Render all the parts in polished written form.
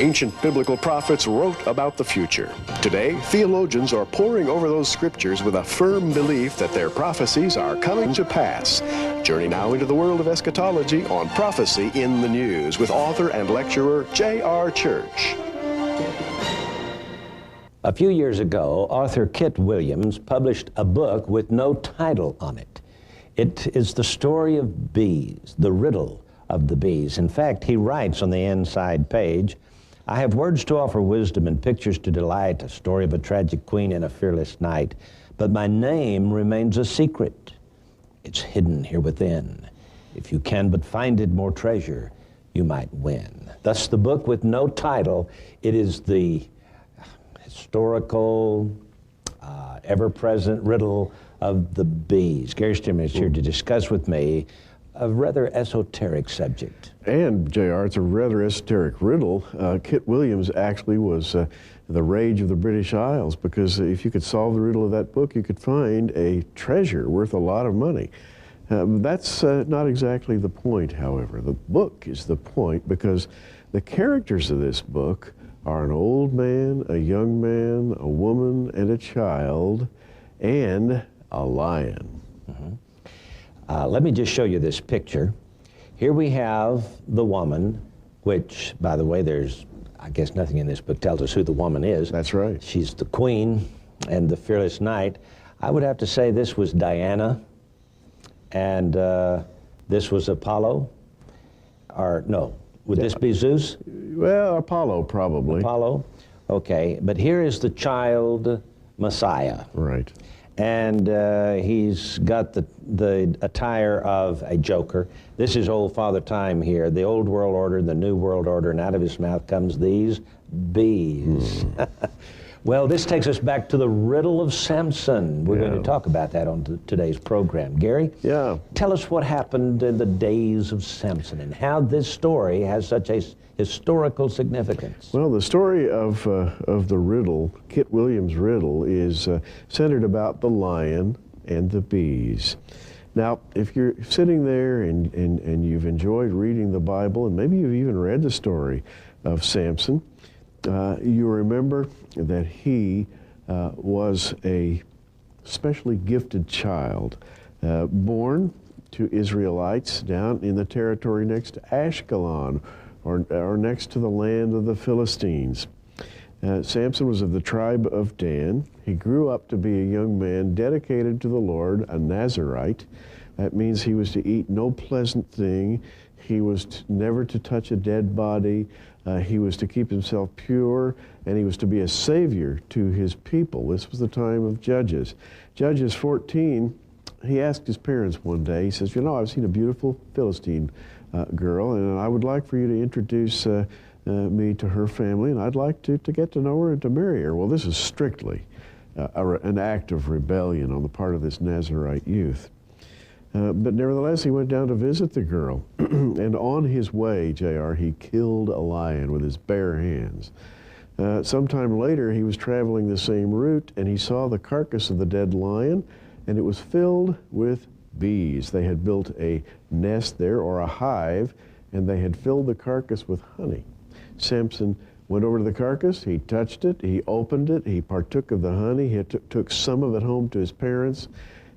Ancient biblical prophets wrote about the future. Today, theologians are poring over those scriptures with a firm belief that their prophecies are coming to pass. Journey now into the world of eschatology on Prophecy in the News with author and lecturer J.r.Church. A few years ago, author Kit Williams published a book with no title on it. It is the story of bees, the riddle of the bees. In fact, he writes on the inside page, "I have words to offer wisdom and pictures to delight, a story of a tragic queen and a fearless knight, but my name remains a secret. It's hidden here within. If you can but find it, more treasure you might win." Thus the book with no title. It is the historical, ever-present riddle of the bees. Gary Stimmer is here to discuss with me a rather esoteric subject. And, J.R., it's a rather esoteric riddle. Kit Williams actually was the rage of the British Isles, because if you could solve the riddle of that book, you could find a treasure worth a lot of money. That's not exactly the point, however. The book is the point, because the characters of this book are an old man, a young man, a woman, and a child, and a lion. Let me just show you this picture. Here we have the woman, which, by the way, there's, I guess nothing in this book tells us who the woman is. That's right. She's the queen and the fearless knight. I would have to say this was Diana, and this was Apollo, or no, would this be Zeus? Well, Apollo, probably. Apollo, okay. But here is the child Messiah. Right. And he's got the attire of a joker. This is old Father Time here, the old world order, the new world order, and out of his mouth comes these bees. Well, this takes us back to the riddle of Samson. We're going to talk about that on today's program. Gary? Yeah. Tell us what happened in the days of Samson and how this story has such a historical significance. Well, the story of the riddle, Kit Williams' riddle, is centered about the lion and the bees. Now, if you're sitting there and you've enjoyed reading the Bible, and maybe you've even read the story of Samson, you remember that he was a specially gifted child, born to Israelites down in the territory next to Ashkelon, or next to the land of the Philistines. Samson was of the tribe of Dan. He grew up to be a young man dedicated to the Lord, a Nazirite. That means he was to eat no pleasant thing. He was never to touch a dead body. He was to keep himself pure, and he was to be a savior to his people. This was the time of Judges. Judges 14, he asked his parents one day, he says, "You know, I've seen a beautiful Philistine girl, and I would like for you to introduce me to her family, and I'd like to get to know her and to marry her." Well, this is strictly an act of rebellion on the part of this Nazirite youth. But nevertheless, he went down to visit the girl, and on his way, J.R., he killed a lion with his bare hands. Sometime later, he was traveling the same route, and he saw the carcass of the dead lion, and it was filled with bees. They had built a nest there, or a hive, and they had filled the carcass with honey. Samson went over to the carcass, he touched it, he opened it, he partook of the honey, he took some of it home to his parents,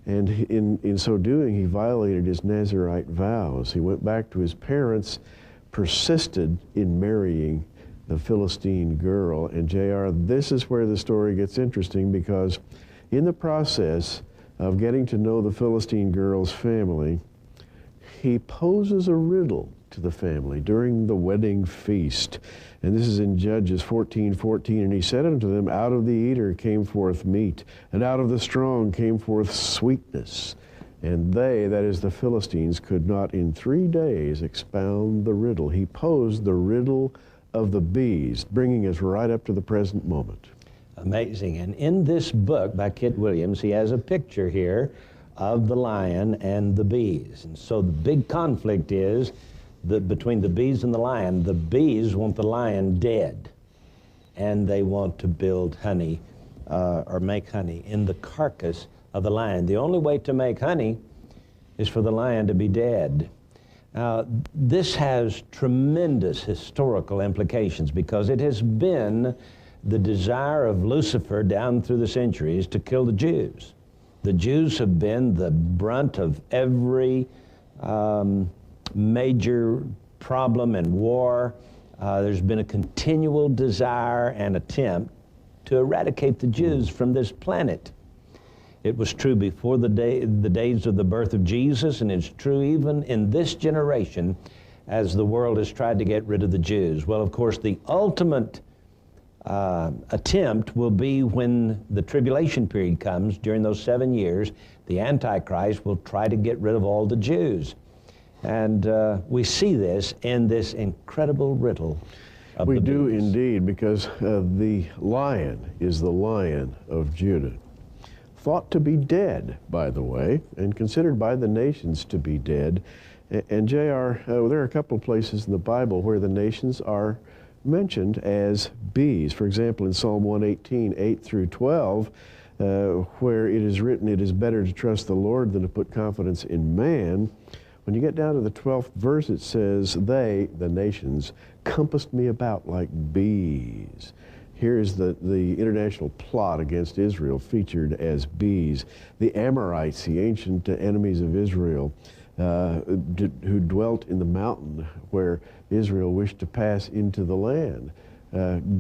and in so doing, he violated his Nazirite vows. He went back to his parents, persisted in marrying the Philistine girl. And J.R., this is where the story gets interesting, because in the process of getting to know the Philistine girl's family, he poses a riddle to the family during the wedding feast. And this is in Judges 14:14. "And he said unto them, Out of the eater came forth meat, and out of the strong came forth sweetness. And they," that is the Philistines, "could not in 3 days expound the riddle." He posed the riddle of the bees, bringing us right up to the present moment. Amazing. And in this book by Kit Williams, he has a picture here of the lion and the bees. And so the big conflict is between the bees and the lion. The bees want the lion dead, and they want to build honey or make honey in the carcass of the lion. The only way to make honey is for the lion to be dead. This has tremendous historical implications because it has been the desire of Lucifer down through the centuries to kill the Jews. The Jews have been the brunt of every major problem and war. There's been a continual desire and attempt to eradicate the Jews from this planet. It was true before the days of the birth of Jesus, and it's true even in this generation as the world has tried to get rid of the Jews. Well, of course, the ultimate attempt will be when the tribulation period comes. During those 7 years, the Antichrist will try to get rid of all the Jews. And we see this in this incredible riddle of the bees. We do indeed, because the lion is the Lion of Judah. Thought to be dead, by the way, and considered by the nations to be dead. And J.R., there are a couple of places in the Bible where the nations are mentioned as bees. For example, in Psalm 118, 8 through 12, where it is written, "It is better to trust the Lord than to put confidence in man." When you get down to the 12th verse, it says, "They," the nations, "compassed me about like bees." Here is the international plot against Israel featured as bees. The Amorites, the ancient enemies of Israel, who dwelt in the mountain where Israel wished to pass into the land,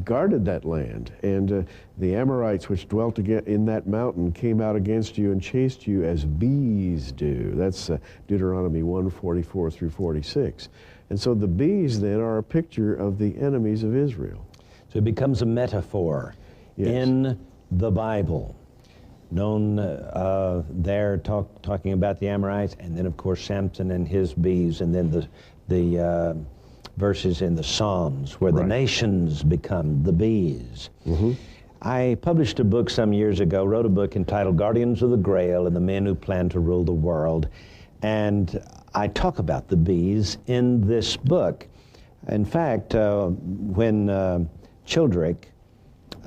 guarded that land. And the Amorites, which dwelt in that mountain, came out against you and chased you as bees do. That's Deuteronomy 1:44 through 46. And so the bees then are a picture of the enemies of Israel. So it becomes a metaphor in the Bible, known there talking about the Amorites, and then of course Samson and his bees, and then the verses in the Psalms where the nations become the bees. I published a book some years ago, wrote a book entitled Guardians of the Grail and the Men Who Plan to Rule the World, and I talk about the bees in this book. In fact, when Childeric,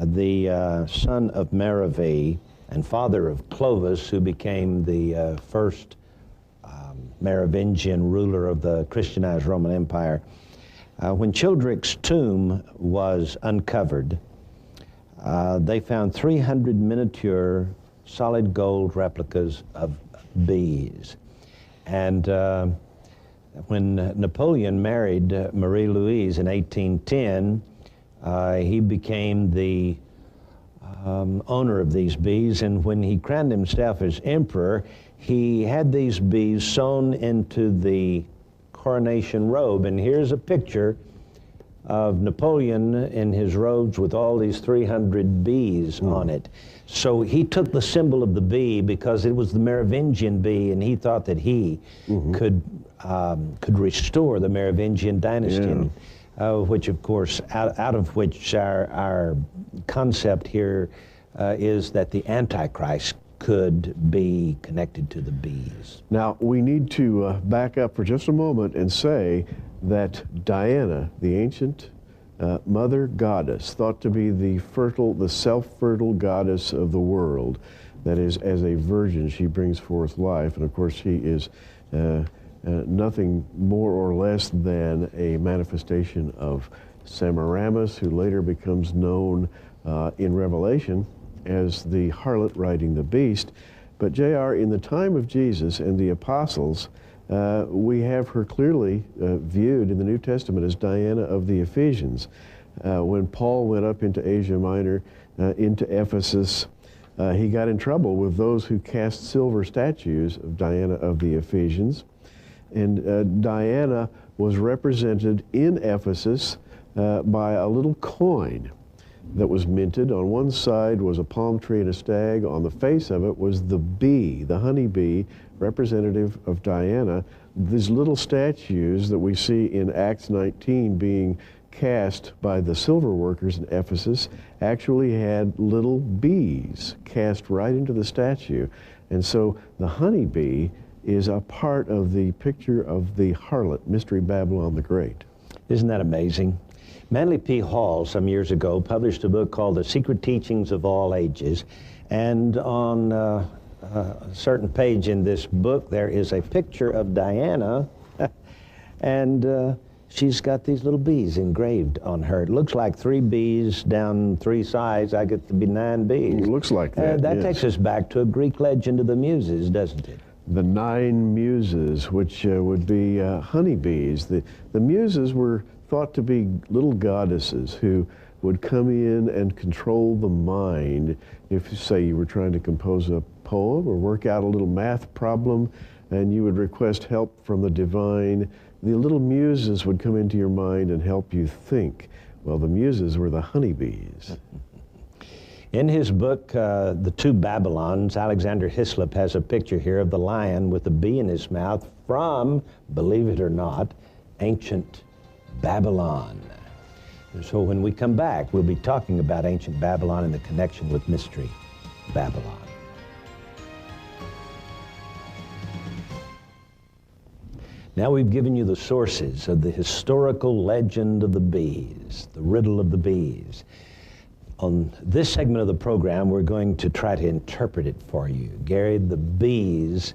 the son of Meravi and father of Clovis, who became the first Merovingian ruler of the Christianized Roman Empire, when Childeric's tomb was uncovered, they found 300 miniature solid gold replicas of bees. And when Napoleon married Marie Louise in 1810, he became the owner of these bees, and when he crowned himself as emperor, he had these bees sewn into the coronation robe. And here's a picture of Napoleon in his robes with all these 300 bees on it. So he took the symbol of the bee because it was the Merovingian bee, and he thought that he could restore the Merovingian dynasty. Which, of course, out of which our concept here is that the Antichrist could be connected to the bees. Now, we need to back up for just a moment and say that Diana, the ancient mother goddess, thought to be the self-fertile goddess of the world, that is, as a virgin, she brings forth life, and of course, she is nothing more or less than a manifestation of Semiramis, who later becomes known in Revelation as the harlot riding the beast. But J.R., in the time of Jesus and the apostles, we have her clearly viewed in the New Testament as Diana of the Ephesians. When Paul went up into Asia Minor, into Ephesus, he got in trouble with those who cast silver statues of Diana of the Ephesians. And Diana was represented in Ephesus by a little coin that was minted. On one side was a palm tree and a stag. On the face of it was the bee, the honey bee, representative of Diana. These little statues that we see in Acts 19 being cast by the silver workers in Ephesus actually had little bees cast right into the statue. And so the honey bee is a part of the picture of the harlot, Mystery Babylon the Great. Isn't that amazing? Manly P. Hall, some years ago, published a book called The Secret Teachings of All Ages. And on a certain page in this book, there is a picture of Diana And she's got these little bees engraved on her. It looks like 3 bees down 3 sides. I get to be 9 bees. It looks like that, That yes. takes us back to a Greek legend of the Muses, doesn't it? The 9 muses, which would be honeybees. The muses were thought to be little goddesses who would come in and control the mind. If, say, you were trying to compose a poem or work out a little math problem and you would request help from the divine, the little muses would come into your mind and help you think. Well, the muses were the honeybees. In his book, The Two Babylons, Alexander Hislop has a picture here of the lion with a bee in his mouth from, believe it or not, ancient Babylon. And so when we come back, we'll be talking about ancient Babylon and the connection with Mystery Babylon. Now we've given you the sources of the historical legend of the bees, the riddle of the bees. On this segment of the program, we're going to try to interpret it for you. Gary, the bees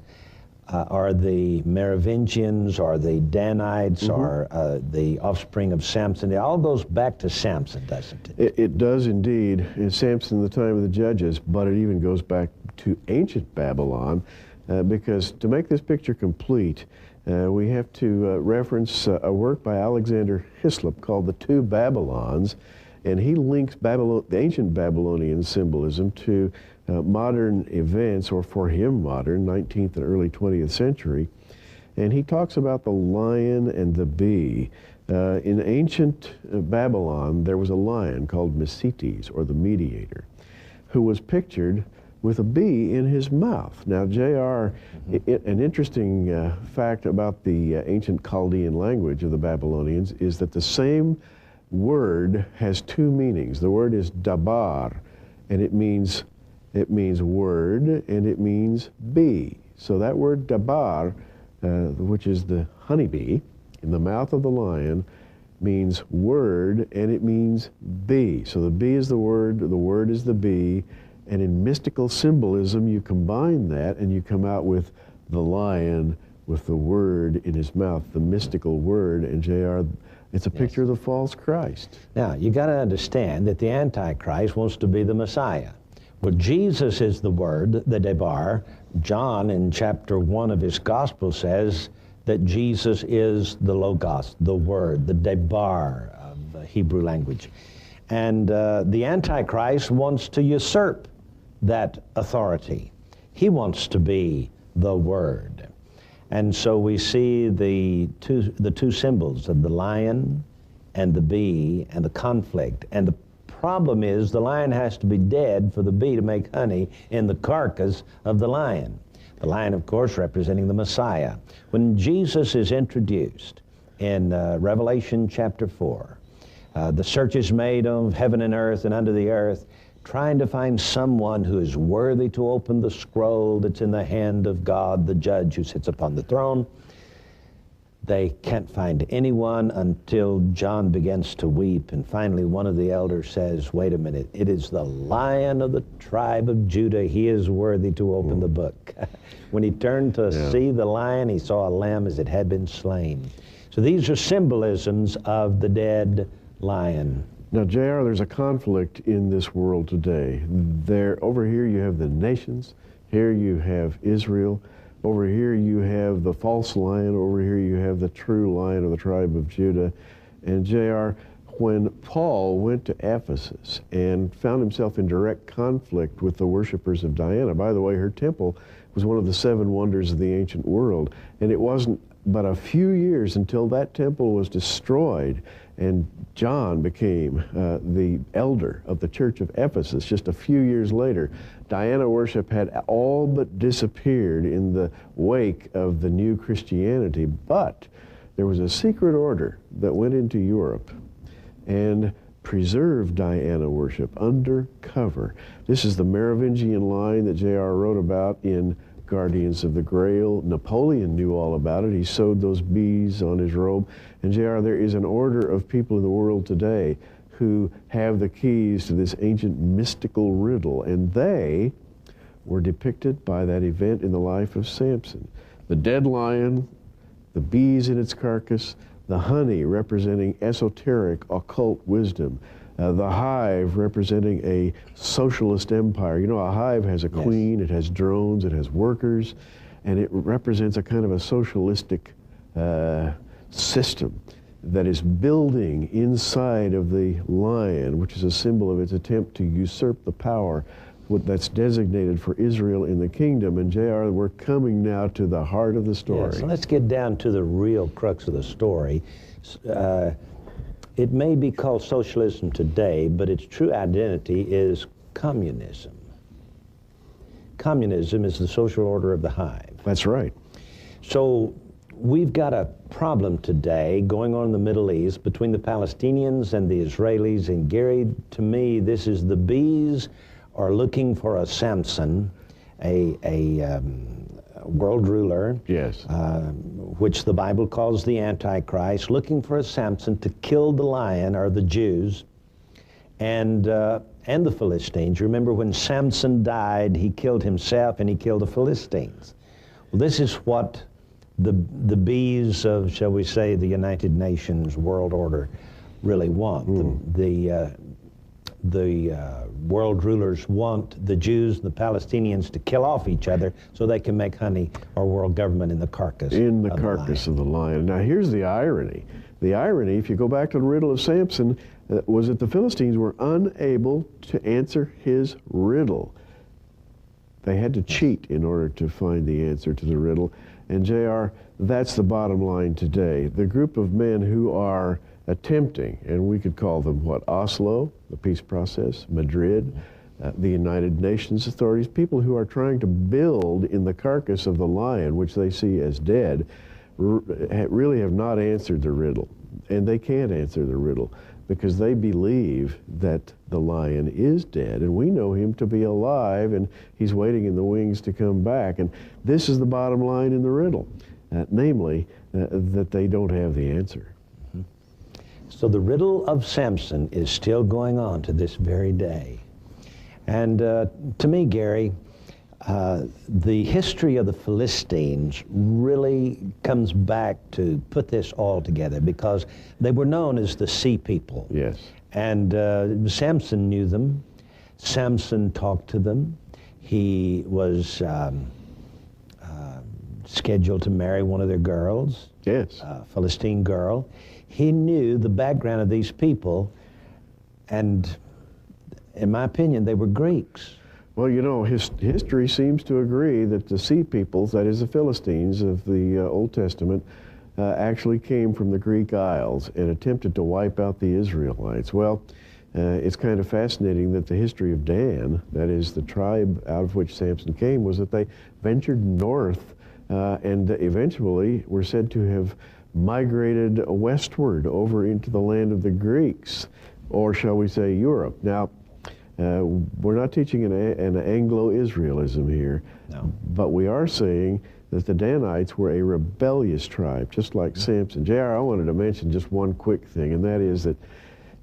are the Merovingians, or the Danites, or the offspring of Samson. It all goes back to Samson, doesn't it? It does indeed. It's Samson, the time of the judges, but it even goes back to ancient Babylon, because to make this picture complete, we have to reference a work by Alexander Hislop called The Two Babylons, and he links the ancient Babylonian symbolism to modern events, or for him modern, 19th and early 20th century. And he talks about the lion and the bee. In ancient Babylon, there was a lion called Mesites, or the mediator, who was pictured with a bee in his mouth. Now, J.R., an interesting fact about the ancient Chaldean language of the Babylonians is that the same word has 2 meanings. The word is dabar, and it means word, and it means bee. So that word dabar, which is the honeybee in the mouth of the lion, means word, and it means bee. So the bee is the word is the bee, and in mystical symbolism you combine that and you come out with the lion with the word in his mouth, the mystical word. And J.R., it's a picture of the false Christ. Now, you got to understand that the Antichrist wants to be the Messiah. Well, Jesus is the Word, the Debar. John, in chapter 1 of his Gospel, says that Jesus is the Logos, the Word, the Debar of the Hebrew language. And the Antichrist wants to usurp that authority. He wants to be the Word. And so we see the two symbols of the lion and the bee and the conflict. And the problem is the lion has to be dead for the bee to make honey in the carcass of the lion. The lion, of course, representing the Messiah. When Jesus is introduced in Revelation chapter 4, the search is made of heaven and earth and under the earth, trying to find someone who is worthy to open the scroll that's in the hand of God, the judge who sits upon the throne. They can't find anyone until John begins to weep, and finally one of the elders says, wait a minute, it is the Lion of the tribe of Judah. He is worthy to open the book. When he turned to see the lion, he saw a lamb as it had been slain. So these are symbolisms of the dead lion. Now, J.R., there's a conflict in this world today. Over here you have the nations, here you have Israel, over here you have the false lion, over here you have the true lion of the tribe of Judah. And J.R., when Paul went to Ephesus and found himself in direct conflict with the worshipers of Diana, by the way, her temple was one of the 7 wonders of the ancient world, and it wasn't but a few years until that temple was destroyed and John became the elder of the church of Ephesus. Just a few years later, Diana worship had all but disappeared in the wake of the new Christianity, but there was a secret order that went into Europe and preserved Diana worship under cover. This is the Merovingian line that J.R. wrote about in Guardians of the Grail. Napoleon knew all about it. He sewed those bees on his robe. And J.R., there is an order of people in the world today who have the keys to this ancient mystical riddle, and they were depicted by that event in the life of Samson. The dead lion the bees in its carcass, the honey representing esoteric, occult wisdom, the hive representing a socialist empire. You know, a hive has a queen, it has drones, it has workers, and it represents a kind of a socialistic system that is building inside of the lion, which is a symbol of its attempt to usurp the power that's designated for Israel in the kingdom. And J.R., we're coming now to the heart of the story. Yes, let's get down to the real crux of the story. It may be called socialism today, but its true identity is communism. Communism is the social order of the hive. That's right. So we've got a problem today going on in the Middle East between the Palestinians and the Israelis. And Gary, to me, this is the bees are looking for a Samson, a world ruler, yes, which the Bible calls the Antichrist, looking for a Samson to kill the lion, or the Jews, and the Philistines. Remember, when Samson died, he killed himself and he killed the Philistines. Well, this is what the bees of, shall we say, the United Nations world order really want. The world rulers want the Jews and the Palestinians to kill off each other so they can make honey, or world government, in the carcass. In the carcass of the lion. Now here's the irony. The irony, if you go back to the riddle of Samson, was that the Philistines were unable to answer his riddle. They had to cheat in order to find the answer to the riddle. And J.R., that's the bottom line today. The group of men who are attempting, and we could call them what, Oslo, the peace process, Madrid, the United Nations authorities, people who are trying to build in the carcass of the lion, which they see as dead, really have not answered the riddle. And they can't answer the riddle because they believe that the lion is dead, and we know him to be alive, and he's waiting in the wings to come back. And this is the bottom line in the riddle, namely, that they don't have the answer. So the riddle of Samson is still going on to this very day. And to me, Gary, the history of the Philistines really comes back to put this all together, because they were known as the Sea People. Yes. And Samson knew them. Samson talked to them. He was scheduled to marry one of their girls. Yes. A Philistine girl. He knew the background of these people, and in my opinion, they were Greeks. Well, you know, history seems to agree that the Sea Peoples, that is the Philistines of the Old Testament, actually came from the Greek Isles and attempted to wipe out the Israelites. Well, it's kind of fascinating that the history of Dan, that is the tribe out of which Samson came, was that they ventured north and eventually were said to have migrated westward over into the land of the Greeks, or shall we say Europe. Now, we're not teaching an Anglo-Israelism here, no, but we are saying that the Danites were a rebellious tribe, just like Samson. J.R., I wanted to mention just one quick thing, and that is that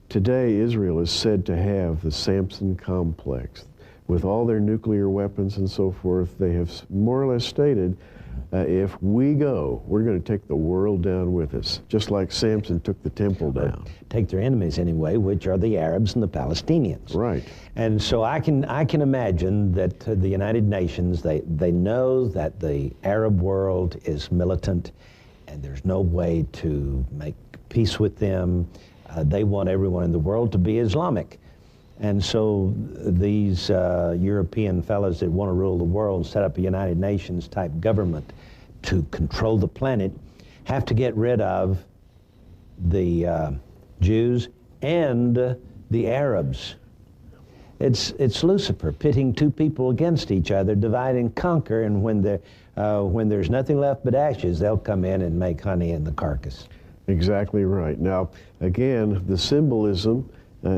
today Israel is said to have the Samson complex. With all their nuclear weapons and so forth, they have more or less stated, if we go, we're going to take the world down with us, just like Samson took the temple down. Take their enemies anyway, which are the Arabs and the Palestinians. Right. And so I can imagine that the United Nations, they know that the Arab world is militant, and there's no way to make peace with them. They want everyone in the world to be Islamic. And so these European fellows that want to rule the world and set up a United Nations type government to control the planet have to get rid of the Jews and the Arabs. It's Lucifer pitting two people against each other, divide and conquer, and when there's nothing left but ashes, they'll come in and make honey in the carcass. Exactly right. Now, again, the symbolism